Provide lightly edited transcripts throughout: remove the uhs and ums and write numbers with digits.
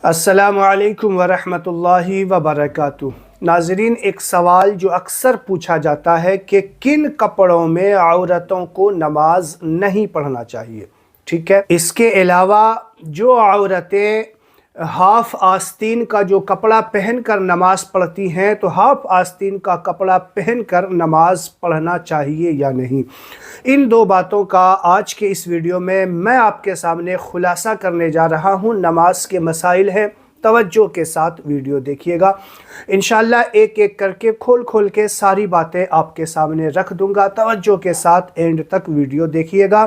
السلام علیکم ورحمۃ اللہ وبرکاتہ۔ ناظرین، ایک سوال جو اکثر پوچھا جاتا ہے کہ کن کپڑوں میں عورتوں کو نماز نہیں پڑھنا چاہیے، ٹھیک ہے۔ اس کے علاوہ جو عورتیں ہاف آستین کا جو کپڑا پہن کر نماز پڑھتی ہیں تو ہاف آستین کا کپڑا پہن کر نماز پڑھنا چاہیے یا نہیں، ان دو باتوں کا آج کے اس ویڈیو میں آپ کے سامنے خلاصہ کرنے جا رہا ہوں۔ نماز کے مسائل ہیں، توجہ کے ساتھ ویڈیو دیکھیے گا، انشاءاللہ ایک ایک کر کے کھول کے ساری باتیں آپ کے سامنے رکھ دوں گا۔ توجہ کے ساتھ اینڈ تک ویڈیو دیکھیے گا،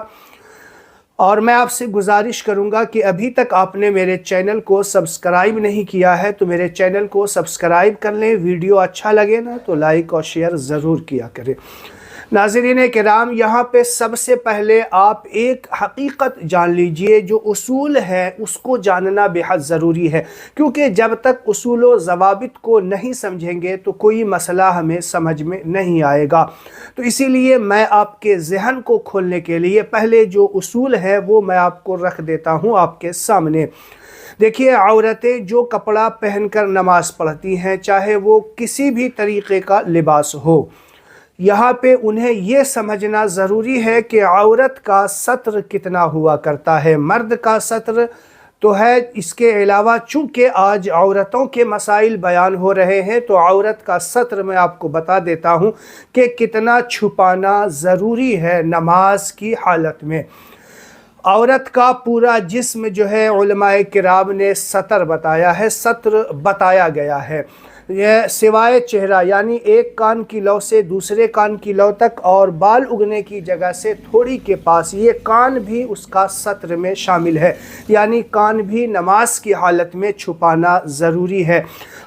اور میں آپ سے گزارش کروں گا کہ ابھی تک آپ نے میرے چینل کو سبسکرائب نہیں کیا ہے تو میرے چینل کو سبسکرائب کر لیں۔ ویڈیو اچھا لگے نا تو لائک اور شیئر ضرور کیا کریں۔ ناظرین کرام، یہاں پہ سب سے پہلے آپ ایک حقیقت جان لیجئے، جو اصول ہے اس کو جاننا بے حد ضروری ہے، کیونکہ جب تک اصول و ضوابط کو نہیں سمجھیں گے تو کوئی مسئلہ ہمیں سمجھ میں نہیں آئے گا۔ تو اسی لیے میں آپ کے ذہن کو کھولنے کے لیے پہلے جو اصول ہے وہ میں آپ کو رکھ دیتا ہوں آپ کے سامنے۔ دیکھیے، عورتیں جو کپڑا پہن کر نماز پڑھتی ہیں، چاہے وہ کسی بھی طریقے کا لباس ہو، یہاں پہ انہیں یہ سمجھنا ضروری ہے کہ عورت کا سطر کتنا ہوا کرتا ہے۔ مرد کا سطر تو ہے، اس کے علاوہ چونکہ آج عورتوں کے مسائل بیان ہو رہے ہیں تو عورت کا سطر میں آپ کو بتا دیتا ہوں کہ کتنا چھپانا ضروری ہے نماز کی حالت میں۔ عورت کا پورا جسم جو ہے علماء کرام نے سطر بتایا ہے، سطر بتایا گیا ہے، یہ سوائے چہرہ یعنی ایک کان کی لو سے دوسرے کان کی لو تک اور بال اگنے کی جگہ سے تھوڑی کے پاس، یہ کان بھی اس کا سطر میں شامل ہے، یعنی کان بھی نماز کی حالت میں چھپانا ضروری ہے۔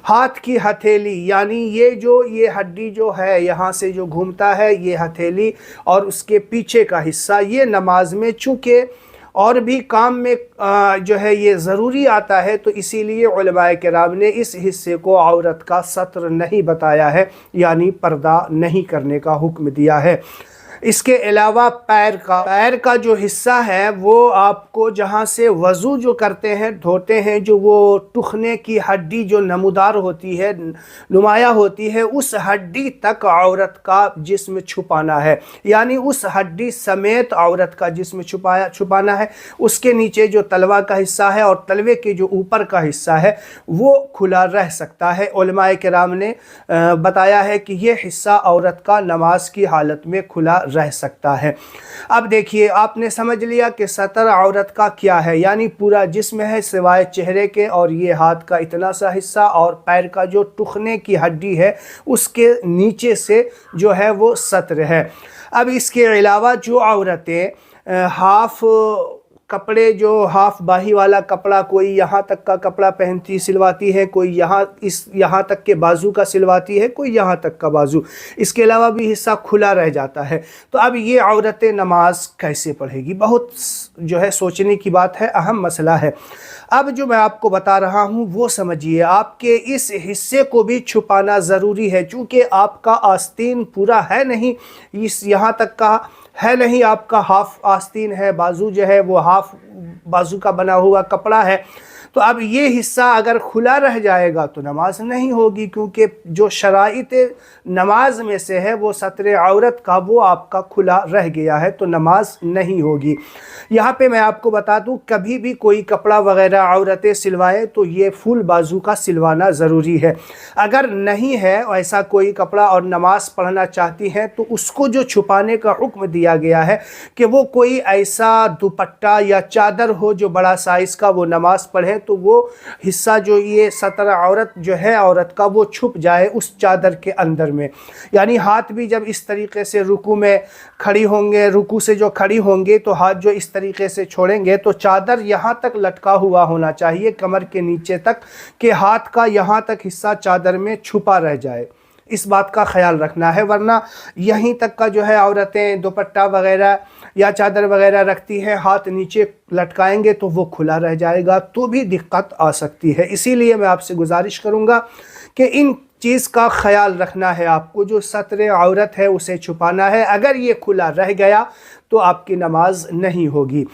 ہاتھ کی ہتھیلی یعنی یہ ہڈی جو ہے یہاں سے جو گھومتا ہے، یہ ہتھیلی اور اس کے پیچھے کا حصہ، یہ نماز میں چونکہ اور بھی کام میں جو ہے یہ ضروری آتا ہے، تو اسی لیے علماء کرام نے اس حصے کو عورت کا سطر نہیں بتایا ہے، یعنی پردہ نہیں کرنے کا حکم دیا ہے۔ اس کے علاوہ پیر کا جو حصہ ہے وہ آپ کو جہاں سے وضو جو کرتے ہیں، دھوتے ہیں، جو وہ ٹخنے کی ہڈی جو نمودار ہوتی ہے، نمایاں ہوتی ہے، اس ہڈی تک عورت کا جسم چھپانا ہے، یعنی اس ہڈی سمیت عورت کا جسم چھپانا ہے۔ اس کے نیچے جو تلوا کا حصہ ہے اور تلوے کے جو اوپر کا حصہ ہے وہ کھلا رہ سکتا ہے۔ علماء کرام نے بتایا ہے کہ یہ حصہ عورت کا نماز کی حالت میں کھلا رہ سکتا ہے۔ اب دیکھیے، آپ نے سمجھ لیا کہ سطر عورت کا کیا ہے، یعنی پورا جسم ہے سوائے چہرے کے، اور یہ ہاتھ کا اتنا سا حصہ اور پیر کا جو ٹخنے کی ہڈی ہے اس کے نیچے سے جو ہے وہ سطر ہے۔ اب اس کے علاوہ جو عورتیں ہاف کپڑے، جو ہاف باہی والا کپڑا، کوئی یہاں تک کا کپڑا سلواتی ہے، کوئی یہاں تک کے بازو کا سلواتی ہے، کوئی یہاں تک کا بازو، اس کے علاوہ بھی حصہ کھلا رہ جاتا ہے، تو اب یہ عورتیں نماز کیسے پڑھے گی؟ بہت جو ہے سوچنے کی بات ہے، اہم مسئلہ ہے۔ اب جو میں آپ کو بتا رہا ہوں وہ سمجھیے، آپ کے اس حصے کو بھی چھپانا ضروری ہے، چونکہ آپ کا آستین پورا ہے نہیں، یہاں تک کا ہے نہیں، آپ کا ہاف آستین ہے، بازو جو ہے وہ ہاف بازو کا بنا ہوا کپڑا ہے، تو اب یہ حصہ اگر کھلا رہ جائے گا تو نماز نہیں ہوگی، کیونکہ جو شرائط نماز میں سے ہے وہ سطر عورت کا، وہ آپ کا کھلا رہ گیا ہے، تو نماز نہیں ہوگی۔ یہاں پہ میں آپ کو بتا دوں، کبھی بھی کوئی کپڑا وغیرہ عورتیں سلوائیں تو یہ فل بازو کا سلوانا ضروری ہے۔ اگر نہیں ہے ایسا کوئی کپڑا اور نماز پڑھنا چاہتی ہیں تو اس کو جو چھپانے کا حکم دیا گیا ہے کہ وہ کوئی ایسا دوپٹہ یا چادر ہو جو بڑا سائز کا، وہ نماز پڑھے تو وہ حصہ جو یہ سطر عورت جو ہے عورت کا، وہ چھپ جائے اس چادر کے اندر میں، یعنی ہاتھ بھی جب اس طریقے سے رکوع میں کھڑی ہوں گے، رکوع سے جو کھڑی ہوں گے تو ہاتھ جو اس طریقے سے چھوڑیں گے تو چادر یہاں تک لٹکا ہوا ہونا چاہیے، کمر کے نیچے تک، کہ ہاتھ کا یہاں تک حصہ چادر میں چھپا رہ جائے، اس بات کا خیال رکھنا ہے، ورنہ یہیں تک کا جو ہے عورتیں دوپٹہ وغیرہ یا چادر وغیرہ رکھتی ہیں، ہاتھ نیچے لٹکائیں گے تو وہ کھلا رہ جائے گا تو بھی دقت آ سکتی ہے۔ اسی لیے میں آپ سے گزارش کروں گا کہ ان چیز کا خیال رکھنا ہے، آپ کو جو سطر عورت ہے اسے چھپانا ہے، اگر یہ کھلا رہ گیا تو آپ کی نماز نہیں ہوگی۔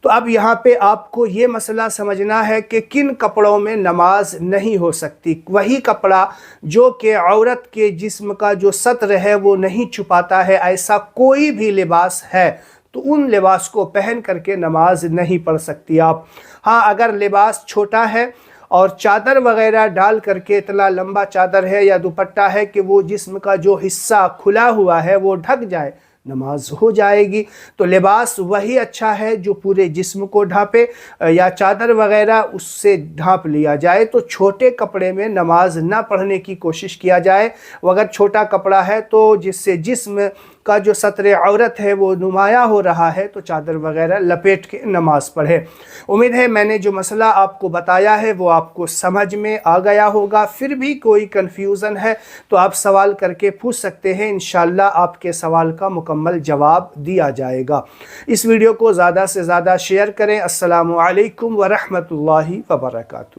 تو اب یہاں پہ آپ کو یہ مسئلہ سمجھنا ہے کہ کن کپڑوں میں نماز نہیں ہو سکتی۔ وہی کپڑا جو کہ عورت کے جسم کا جو سطر ہے وہ نہیں چھپاتا ہے، ایسا کوئی بھی لباس ہے تو ان لباس کو پہن کر کے نماز نہیں پڑھ سکتی آپ۔ ہاں، اگر لباس چھوٹا ہے اور چادر وغیرہ ڈال کر کے، اتنا لمبا چادر ہے یا دوپٹہ ہے کہ وہ جسم کا جو حصہ کھلا ہوا ہے وہ ڈھک جائے، نماز ہو جائے گی۔ تو لباس وہی اچھا ہے جو پورے جسم کو ڈھانپے، یا چادر وغیرہ اس سے ڈھانپ لیا جائے۔ تو چھوٹے کپڑے میں نماز نہ پڑھنے کی کوشش کیا جائے۔ اگر چھوٹا کپڑا ہے تو جس سے جسم کا جو سطر عورت ہے وہ نمایاں ہو رہا ہے، تو چادر وغیرہ لپیٹ کے نماز پڑھے۔ امید ہے میں نے جو مسئلہ آپ کو بتایا ہے وہ آپ کو سمجھ میں آ گیا ہوگا۔ پھر بھی کوئی کنفیوژن ہے تو آپ سوال کر کے پوچھ سکتے ہیں، انشاءاللہ آپ کے سوال کا مکمل جواب دیا جائے گا۔ اس ویڈیو کو زیادہ سے زیادہ شیئر کریں۔ السلام علیکم ورحمۃ اللہ وبرکاتہ۔